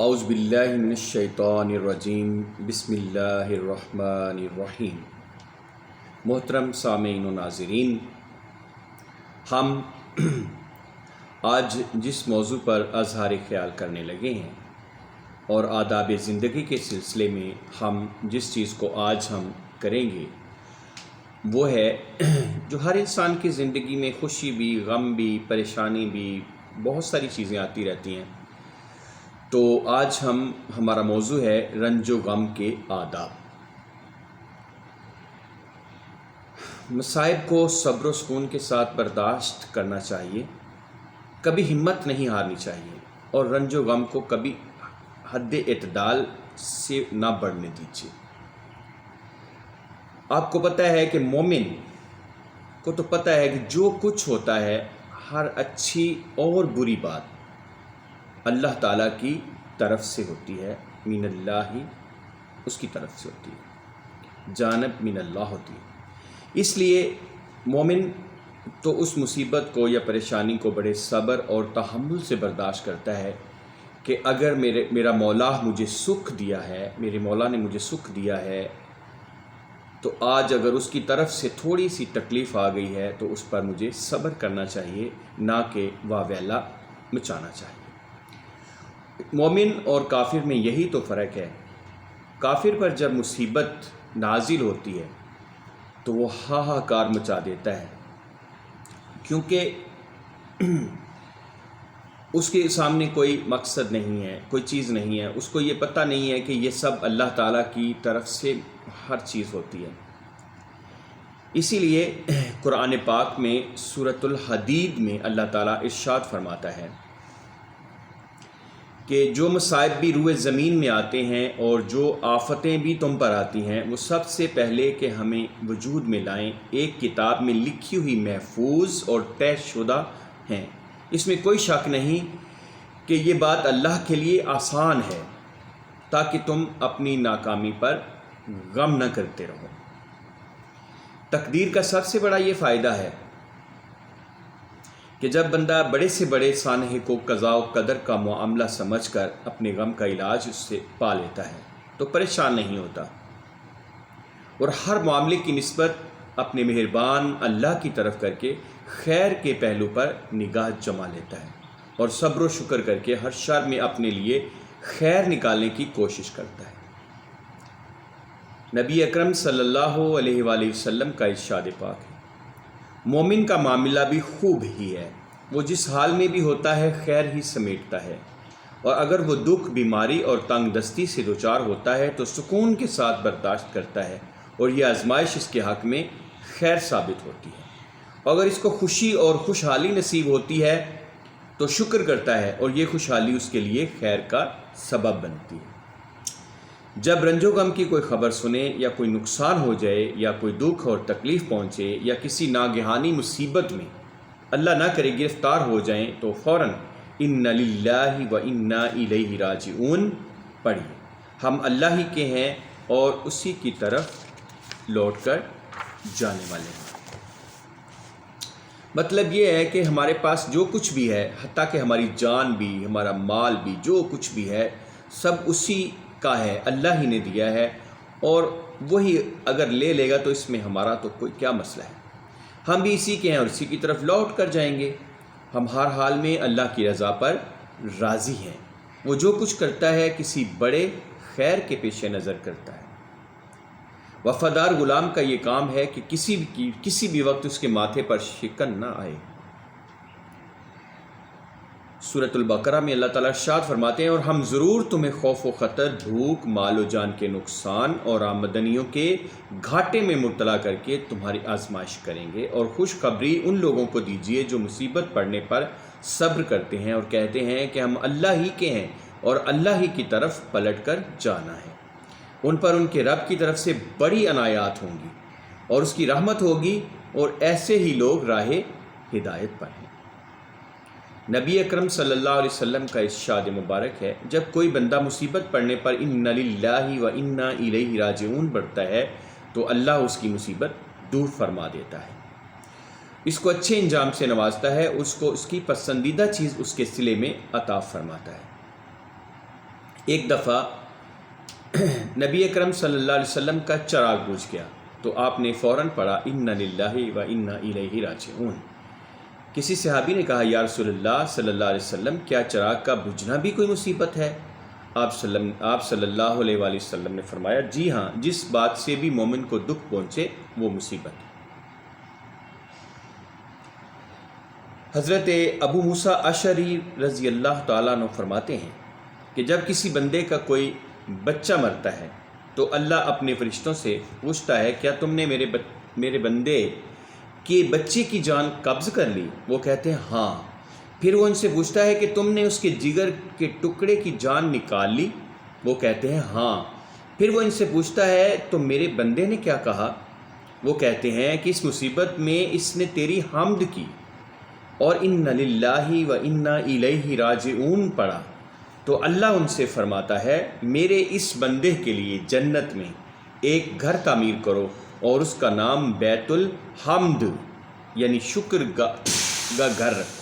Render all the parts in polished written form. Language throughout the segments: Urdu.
اعوذ باللہ من الشیطان الرجیم بسم اللہ الرحمن الرحیم۔ محترم سامعین و ناظرین، ہم آج جس موضوع پر اظہار خیال کرنے لگے ہیں اور آداب زندگی کے سلسلے میں ہم جس چیز کو آج ہم کریں گے وہ ہے جو ہر انسان کی زندگی میں خوشی بھی، غم بھی، پریشانی بھی، بہت ساری چیزیں آتی رہتی ہیں۔ تو آج ہمارا موضوع ہے رنج و غم کے آداب۔ مصائب کو صبر و سکون کے ساتھ برداشت کرنا چاہیے، کبھی ہمت نہیں ہارنی چاہیے، اور رنج و غم کو کبھی حد اعتدال سے نہ بڑھنے دیجیے۔ آپ کو پتہ ہے کہ مومن کو تو پتہ ہے کہ جو کچھ ہوتا ہے، ہر اچھی اور بری بات اللہ تعالیٰ کی طرف سے ہوتی ہے، من اللہ، اس کی طرف سے ہوتی ہے، جانب من اللہ ہوتی ہے۔ اس لیے مومن تو اس مصیبت کو یا پریشانی کو بڑے صبر اور تحمل سے برداشت کرتا ہے کہ اگر میرا مولا مجھے سکھ دیا ہے، میرے مولا نے مجھے سکھ دیا ہے، تو آج اگر اس کی طرف سے تھوڑی سی تکلیف آ گئی ہے تو اس پر مجھے صبر کرنا چاہیے، نہ کہ واویلا مچانا چاہیے۔ مومن اور کافر میں یہی تو فرق ہے۔ کافر پر جب مصیبت نازل ہوتی ہے تو وہ ہاہاکار مچا دیتا ہے، کیونکہ اس کے سامنے کوئی مقصد نہیں ہے، کوئی چیز نہیں ہے، اس کو یہ پتہ نہیں ہے کہ یہ سب اللہ تعالیٰ کی طرف سے ہر چیز ہوتی ہے۔ اسی لیے قرآن پاک میں سورۃ الحدید میں اللہ تعالیٰ ارشاد فرماتا ہے کہ جو مصائب بھی روئے زمین میں آتے ہیں اور جو آفتیں بھی تم پر آتی ہیں، وہ سب سے پہلے کہ ہمیں وجود میں لائیں ایک کتاب میں لکھی ہوئی محفوظ اور طے شدہ ہیں۔ اس میں کوئی شک نہیں کہ یہ بات اللہ کے لیے آسان ہے، تاکہ تم اپنی ناکامی پر غم نہ کرتے رہو۔ تقدیر کا سب سے بڑا یہ فائدہ ہے کہ جب بندہ بڑے سے بڑے سانحے کو قضاء و قدر کا معاملہ سمجھ کر اپنے غم کا علاج اس سے پا لیتا ہے تو پریشان نہیں ہوتا، اور ہر معاملے کی نسبت اپنے مہربان اللہ کی طرف کر کے خیر کے پہلو پر نگاہ جما لیتا ہے، اور صبر و شکر کر کے ہر شر میں اپنے لیے خیر نکالنے کی کوشش کرتا ہے۔ نبی اکرم صلی اللہ علیہ وآلہ وسلم کا ارشاد پاک ہے، مومن کا معاملہ بھی خوب ہی ہے، وہ جس حال میں بھی ہوتا ہے خیر ہی سمیٹتا ہے، اور اگر وہ دکھ، بیماری اور تنگ دستی سے دوچار ہوتا ہے تو سکون کے ساتھ برداشت کرتا ہے، اور یہ آزمائش اس کے حق میں خیر ثابت ہوتی ہے۔ اگر اس کو خوشی اور خوشحالی نصیب ہوتی ہے تو شکر کرتا ہے، اور یہ خوشحالی اس کے لیے خیر کا سبب بنتی ہے۔ جب رنج و غم کی کوئی خبر سنے، یا کوئی نقصان ہو جائے، یا کوئی دکھ اور تکلیف پہنچے، یا کسی ناگہانی مصیبت میں اللہ نہ کرے گرفتار ہو جائیں، تو فوراً ان للہ و انا الیہ راجعون پڑھیے۔ ہم اللہ ہی کے ہیں اور اسی کی طرف لوٹ کر جانے والے ہیں۔ مطلب یہ ہے کہ ہمارے پاس جو کچھ بھی ہے، حتیٰ کہ ہماری جان بھی، ہمارا مال بھی، جو کچھ بھی ہے، سب اسی کا ہے، اللہ ہی نے دیا ہے، اور وہی اگر لے لے گا تو اس میں ہمارا تو کوئی کیا مسئلہ ہے۔ ہم بھی اسی کے ہیں اور اسی کی طرف لوٹ کر جائیں گے۔ ہم ہر حال میں اللہ کی رضا پر راضی ہیں۔ وہ جو کچھ کرتا ہے کسی بڑے خیر کے پیش نظر کرتا ہے۔ وفادار غلام کا یہ کام ہے کہ کسی بھی وقت اس کے ماتھے پر شکن نہ آئے۔ سورۃ البقرہ میں اللہ تعالیٰ ارشاد فرماتے ہیں، اور ہم ضرور تمہیں خوف و خطر، بھوک، مال و جان کے نقصان اور آمدنیوں کے گھاٹے میں مبتلا کر کے تمہاری آزمائش کریں گے، اور خوشخبری ان لوگوں کو دیجیے جو مصیبت پڑنے پر صبر کرتے ہیں اور کہتے ہیں کہ ہم اللہ ہی کے ہیں اور اللہ ہی کی طرف پلٹ کر جانا ہے۔ ان پر ان کے رب کی طرف سے بڑی عنایات ہوں گی اور اس کی رحمت ہوگی، اور ایسے ہی لوگ راہ ہدایت پر ہیں۔ نبی اکرم صلی اللہ علیہ وسلم کا ارشاد مبارک ہے، جب کوئی بندہ مصیبت پڑنے پر ان للہ و انا الیہ راجعون پڑھتا ہے تو اللہ اس کی مصیبت دور فرما دیتا ہے۔ اس کو اچھے انجام سے نوازتا ہے، اس کو اس کی پسندیدہ چیز اس کے صلے میں عطا فرماتا ہے۔ ایک دفعہ نبی اکرم صلی اللہ علیہ وسلم کا چراغ بجھ گیا تو آپ نے فوراً پڑھا اِنَّ لِلَّهِ وَإِنَّا إِلَيْهِ راجعون۔ کسی صحابی نے کہا یا رسول اللہ صلی اللہ علیہ وسلم، کیا چراغ کا بجھنا بھی کوئی مصیبت ہے؟ آپ صلی اللہ علیہ وآلہ وسلم نے فرمایا جی ہاں، جس بات سے بھی مومن کو دکھ پہنچے وہ مصیبت ہے۔ حضرت ابو موسیٰ اشعری رضی اللہ تعالیٰ عنہ فرماتے ہیں کہ جب کسی بندے کا کوئی بچہ مرتا ہے تو اللہ اپنے فرشتوں سے پوچھتا ہے کیا تم نے میرے بندے کے بچے کی جان قبض کر لی؟ وہ کہتے ہیں ہاں۔ پھر وہ ان سے پوچھتا ہے کہ تم نے اس کے جگر کے ٹکڑے کی جان نکال لی؟ وہ کہتے ہیں ہاں۔ پھر وہ ان سے پوچھتا ہے تو میرے بندے نے کیا کہا؟ وہ کہتے ہیں کہ اس مصیبت میں اس نے تیری حمد کی اور اِنَّ لِلَّهِ وَإِنَّا إِلَيْهِ راجعون پڑھا، تو اللہ ان سے فرماتا ہے میرے اس بندے کے لیے جنت میں ایک گھر تعمیر کرو اور اس کا نام بیت الحمد یعنی شکر کا گھر رکھو۔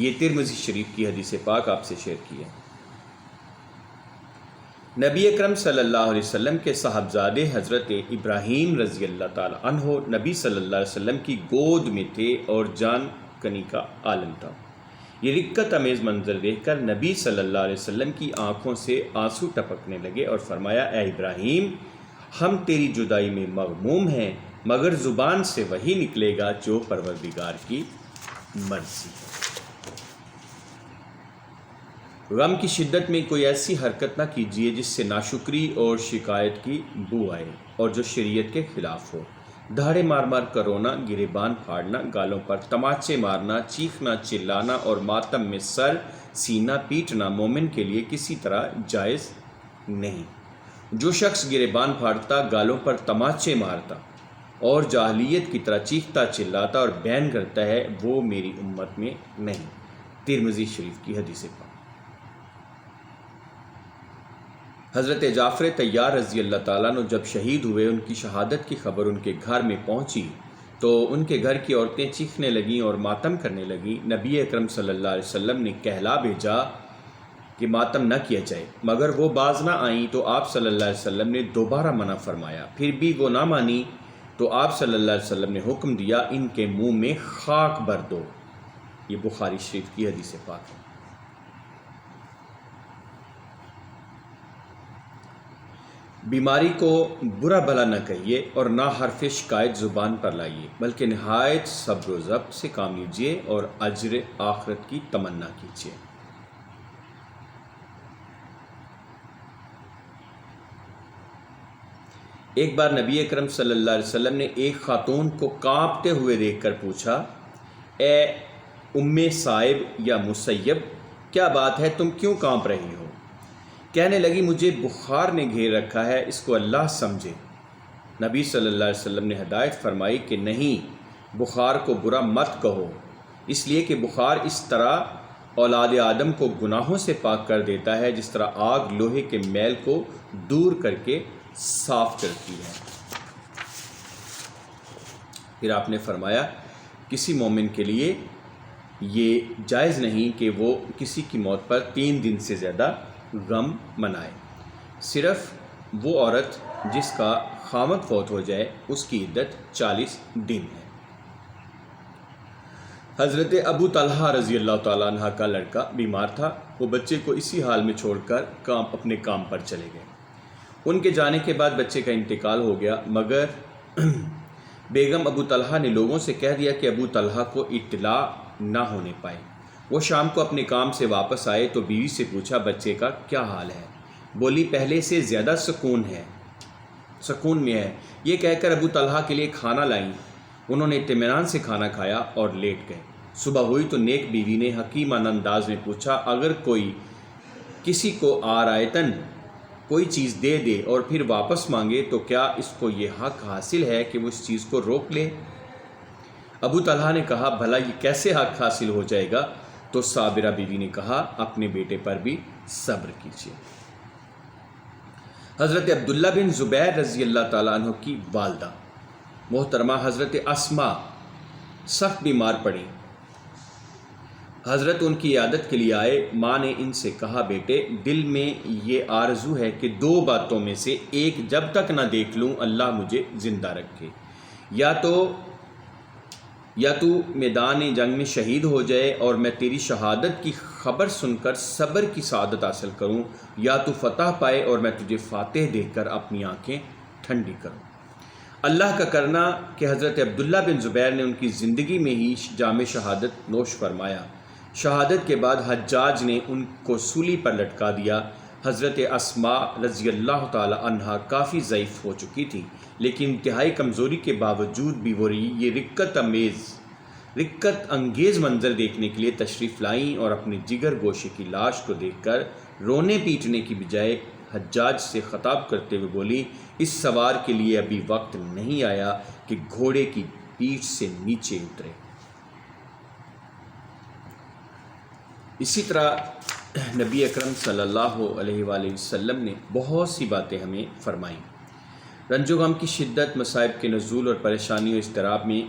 یہ ترمذی شریف کی حدیث پاک آپ سے شیئر کی ہے۔ نبی اکرم صلی اللہ علیہ وسلم کے صاحبزادے حضرت ابراہیم رضی اللہ تعالی عنہ نبی صلی اللہ علیہ وسلم کی گود میں تھے اور جان کنی کا عالم تھا۔ یہ رقت امیز منظر دیکھ کر نبی صلی اللہ علیہ وسلم کی آنکھوں سے آنسو ٹپکنے لگے اور فرمایا اے ابراہیم، ہم تیری جدائی میں مغموم ہیں، مگر زبان سے وہی نکلے گا جو پروردگار کی مرضی ہے۔ غم کی شدت میں کوئی ایسی حرکت نہ کیجیے جس سے ناشکری اور شکایت کی بو آئے اور جو شریعت کے خلاف ہو۔ دھاڑے مار مار کر رونا، گریبان پھاڑنا، گالوں پر تماچے مارنا، چیخنا چلانا اور ماتم میں سر سینہ پیٹنا مومن کے لیے کسی طرح جائز نہیں۔ جو شخص گریبان پھاڑتا، گالوں پر تماچے مارتا اور جاہلیت کی طرح چیختا چلاتا اور بین کرتا ہے وہ میری امت میں نہیں۔ ترمذی شریف کی حدیث پاک۔ حضرت جعفر طیار رضی اللہ تعالیٰ عنہ جب شہید ہوئے، ان کی شہادت کی خبر ان کے گھر میں پہنچی تو ان کے گھر کی عورتیں چیخنے لگیں اور ماتم کرنے لگیں۔ نبی اکرم صلی اللہ علیہ وسلم نے کہلا بھیجا کہ ماتم نہ کیا جائے، مگر وہ باز نہ آئیں تو آپ صلی اللہ علیہ وسلم نے دوبارہ منع فرمایا۔ پھر بھی وہ نہ مانی تو آپ صلی اللہ علیہ وسلم نے حکم دیا ان کے منہ میں خاک بھر دو۔ یہ بخاری شریف کی حدیث پاک ہے۔ بیماری کو برا بھلا نہ کہیے اور نہ حرف شکایت زبان پر لائیے، بلکہ نہایت صبر و ضبط سے کام لیجیے اور اجر آخرت کی تمنا کیجیے۔ ایک بار نبی اکرم صلی اللہ علیہ وسلم نے ایک خاتون کو کانپتے ہوئے دیکھ کر پوچھا اے ام صائب یا مسیب، کیا بات ہے، تم کیوں کانپ رہی ہو؟ کہنے لگی مجھے بخار نے گھیر رکھا ہے، اس کو اللہ سمجھے۔ نبی صلی اللہ علیہ وسلم نے ہدایت فرمائی کہ نہیں، بخار کو برا مت کہو، اس لیے کہ بخار اس طرح اولاد آدم کو گناہوں سے پاک کر دیتا ہے جس طرح آگ لوہے کے میل کو دور کر کے صاف کرتی ہے۔ پھر آپ نے فرمایا کسی مومن کے لیے یہ جائز نہیں کہ وہ کسی کی موت پر 3 دن سے زیادہ غم منائے۔ صرف وہ عورت جس کا خامد فوت ہو جائے اس کی عدت 40 دن ہے۔ حضرت ابو طلحہ رضی اللہ تعالیٰ عنہ کا لڑکا بیمار تھا، وہ بچے کو اسی حال میں چھوڑ کر اپنے کام پر چلے گئے۔ ان کے جانے کے بعد بچے کا انتقال ہو گیا، مگر بیگم ابو طلحہ نے لوگوں سے کہہ دیا کہ ابو طلحہ کو اطلاع نہ ہونے پائے۔ وہ شام کو اپنے کام سے واپس آئے تو بیوی سے پوچھا بچے کا کیا حال ہے؟ بولی پہلے سے زیادہ سکون میں ہے۔ یہ کہہ کر ابو طلحہ کے لیے کھانا لائیں۔ انہوں نے اطمینان سے کھانا کھایا اور لیٹ گئے۔ صبح ہوئی تو نیک بیوی نے حکیمانہ انداز میں پوچھا اگر کوئی کسی کو آرایتن کوئی چیز دے دے اور پھر واپس مانگے تو کیا اس کو یہ حق حاصل ہے کہ وہ اس چیز کو روک لے؟ ابو طلحہ نے کہا بھلا یہ کیسے حق حاصل ہو جائے گا؟ تو صابرہ بیوی نے کہا اپنے بیٹے پر بھی صبر کیجیے۔ حضرت عبداللہ بن زبیر رضی اللہ تعالیٰ عنہ کی والدہ محترمہ حضرت اسماء سخت بیمار پڑیں۔ حضرت ان کی عیادت کے لیے آئے۔ ماں نے ان سے کہا، بیٹے دل میں یہ آرزو ہے کہ دو باتوں میں سے ایک جب تک نہ دیکھ لوں اللہ مجھے زندہ رکھے، یا تو میدان جنگ میں شہید ہو جائے اور میں تیری شہادت کی خبر سن کر صبر کی سعادت حاصل کروں، یا تو فتح پائے اور میں تجھے فاتح دیکھ کر اپنی آنکھیں ٹھنڈی کروں۔ اللہ کا کرنا کہ حضرت عبداللہ بن زبیر نے ان کی زندگی میں ہی جام شہادت نوش فرمایا۔ شہادت کے بعد حجاج نے ان کو سولی پر لٹکا دیا۔ حضرت اسماء رضی اللہ تعالی عنہا کافی ضعیف ہو چکی تھی، لیکن انتہائی کمزوری کے باوجود بھی وہ یہ رقت انگیز منظر دیکھنے کے لیے تشریف لائیں اور اپنے جگر گوشے کی لاش کو دیکھ کر رونے پیٹنے کی بجائے حجاج سے خطاب کرتے ہوئے بولی، اس سوار کے لیے ابھی وقت نہیں آیا کہ گھوڑے کی پیٹھ سے نیچے اترے۔ اسی طرح نبی اکرم صلی اللہ علیہ وآلہ وسلم نے بہت سی باتیں ہمیں فرمائیں۔ رنج و غم کی شدت، مصائب کے نزول اور پریشانی و اضطراب میں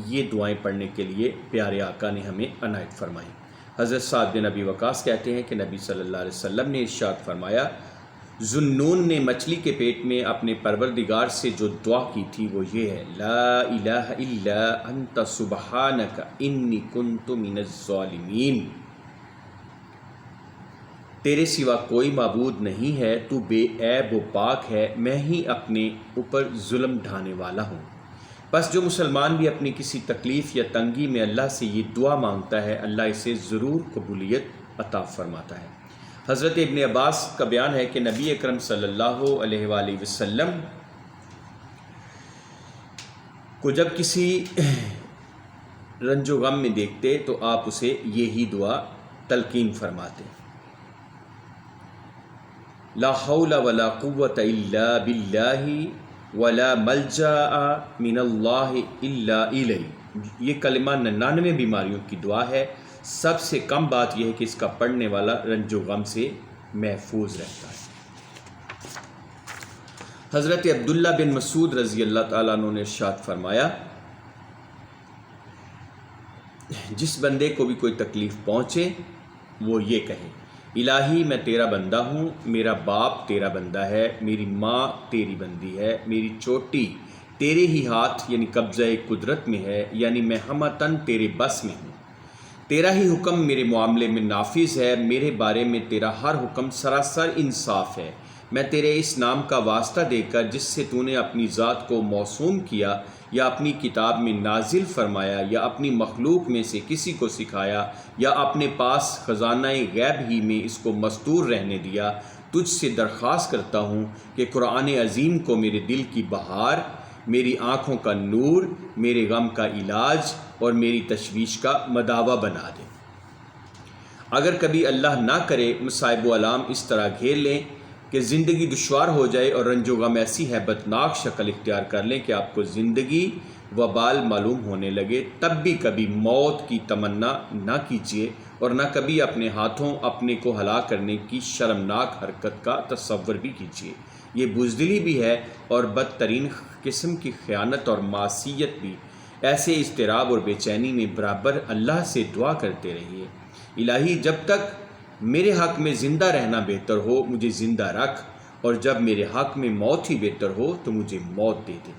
یہ دعائیں پڑھنے کے لیے پیارے آقا نے ہمیں عنایت فرمائیں۔ حضرت سعد بن ابی وقاص کہتے ہیں کہ نبی صلی اللہ علیہ وسلم نے ارشاد فرمایا، ذوالنون نے مچھلی کے پیٹ میں اپنے پروردگار سے جو دعا کی تھی وہ یہ ہے، لا الہ الا انت سبحانک انی کنت من الظالمین۔ تیرے سوا کوئی معبود نہیں ہے، تو بے عیب و پاک ہے، میں ہی اپنے اوپر ظلم ڈھانے والا ہوں۔ بس جو مسلمان بھی اپنی کسی تکلیف یا تنگی میں اللہ سے یہ دعا مانگتا ہے، اللہ اسے ضرور قبولیت عطا فرماتا ہے۔ حضرت ابن عباس کا بیان ہے کہ نبی اکرم صلی اللہ علیہ وآلہ وسلم کو جب کسی رنج و غم میں دیکھتے تو آپ اسے یہی دعا تلقین فرماتے، لا حول ولا قوة الا باللہ ولا ملجا من اللہ الا الیہ۔ یہ کلمہ 99 بیماریوں کی دعا ہے۔ سب سے کم بات یہ ہے کہ اس کا پڑھنے والا رنج و غم سے محفوظ رہتا ہے۔ حضرت عبداللہ بن مسعود رضی اللہ تعالیٰ عنہ نے ارشاد فرمایا، جس بندے کو بھی کوئی تکلیف پہنچے وہ یہ کہے، الہی میں تیرا بندہ ہوں، میرا باپ تیرا بندہ ہے، میری ماں تیری بندی ہے، میری چوٹی تیرے ہی ہاتھ یعنی قبضہ قدرت میں ہے، یعنی میں ہمتاً تیرے بس میں ہوں، تیرا ہی حکم میرے معاملے میں نافذ ہے، میرے بارے میں تیرا ہر حکم سراسر انصاف ہے۔ میں تیرے اس نام کا واسطہ دے کر جس سے تو نے اپنی ذات کو موسوم کیا یا اپنی کتاب میں نازل فرمایا یا اپنی مخلوق میں سے کسی کو سکھایا یا اپنے پاس خزانہ غیب ہی میں اس کو مستور رہنے دیا، تجھ سے درخواست کرتا ہوں کہ قرآن عظیم کو میرے دل کی بہار، میری آنکھوں کا نور، میرے غم کا علاج اور میری تشویش کا مداوا بنا دے۔ اگر کبھی اللہ نہ کرے مصائب و آلام اس طرح گھیر لیں کہ زندگی دشوار ہو جائے اور رنج و غم ایسی ہیبتناک شکل اختیار کر لیں کہ آپ کو زندگی وبال معلوم ہونے لگے، تب بھی کبھی موت کی تمنا نہ کیجیے اور نہ کبھی اپنے ہاتھوں اپنے کو ہلاک کرنے کی شرمناک حرکت کا تصور بھی کیجیے۔ یہ بزدلی بھی ہے اور بدترین قسم کی خیانت اور معصیت بھی۔ ایسے اضطراب اور بے چینی میں برابر اللہ سے دعا کرتے رہیے، الہی جب تک میرے حق میں زندہ رہنا بہتر ہو مجھے زندہ رکھ، اور جب میرے حق میں موت ہی بہتر ہو تو مجھے موت دے دے۔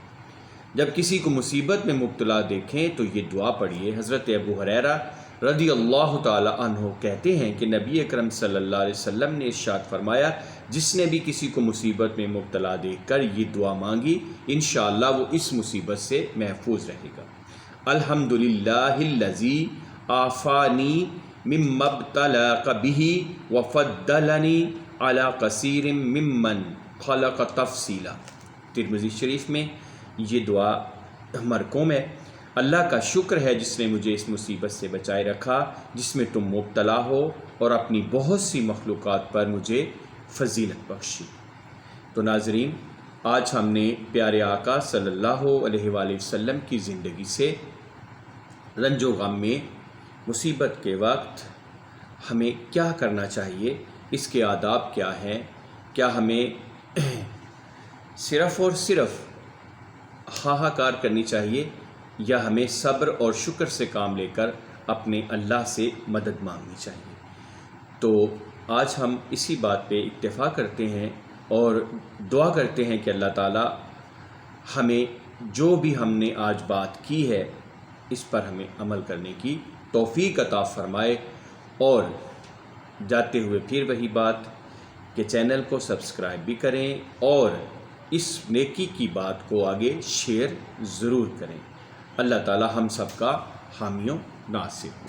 جب کسی کو مصیبت میں مبتلا دیکھیں تو یہ دعا پڑھیے۔ حضرت ابو ہریرہ رضی اللہ تعالی عنہ کہتے ہیں کہ نبی اکرم صلی اللہ علیہ وسلم نے ارشاد فرمایا، جس نے بھی کسی کو مصیبت میں مبتلا دیکھ کر یہ دعا مانگی، انشاءاللہ وہ اس مصیبت سے محفوظ رہے گا۔ الحمدللہ الذی عافانی مما ابتلاک بہ وفضلنی علی کثیر ممن خلق تفصیلا۔ ترمذی شریف میں یہ دعا مرقوم ہے، اللہ کا شکر ہے جس نے مجھے اس مصیبت سے بچائے رکھا جس میں تم مبتلا ہو، اور اپنی بہت سی مخلوقات پر مجھے فضیلت بخشی۔ تو ناظرین، آج ہم نے پیارے آقا صلی اللہ علیہ وآلہ وسلم کی زندگی سے رنج و غم میں مصیبت کے وقت ہمیں کیا کرنا چاہیے، اس کے آداب کیا ہیں، کیا ہمیں صرف اور صرف ہاہاکار کرنی چاہیے یا ہمیں صبر اور شکر سے کام لے کر اپنے اللہ سے مدد مانگنی چاہیے؟ تو آج ہم اسی بات پہ اکتفا کرتے ہیں اور دعا کرتے ہیں کہ اللہ تعالیٰ ہمیں جو بھی ہم نے آج بات کی ہے اس پر ہمیں عمل کرنے کی توفیق عطا فرمائے، اور جاتے ہوئے پھر وہی بات کہ چینل کو سبسکرائب بھی کریں اور اس نیکی کی بات کو آگے شیئر ضرور کریں۔ اللہ تعالی ہم سب کا حامی و ناصر ہو۔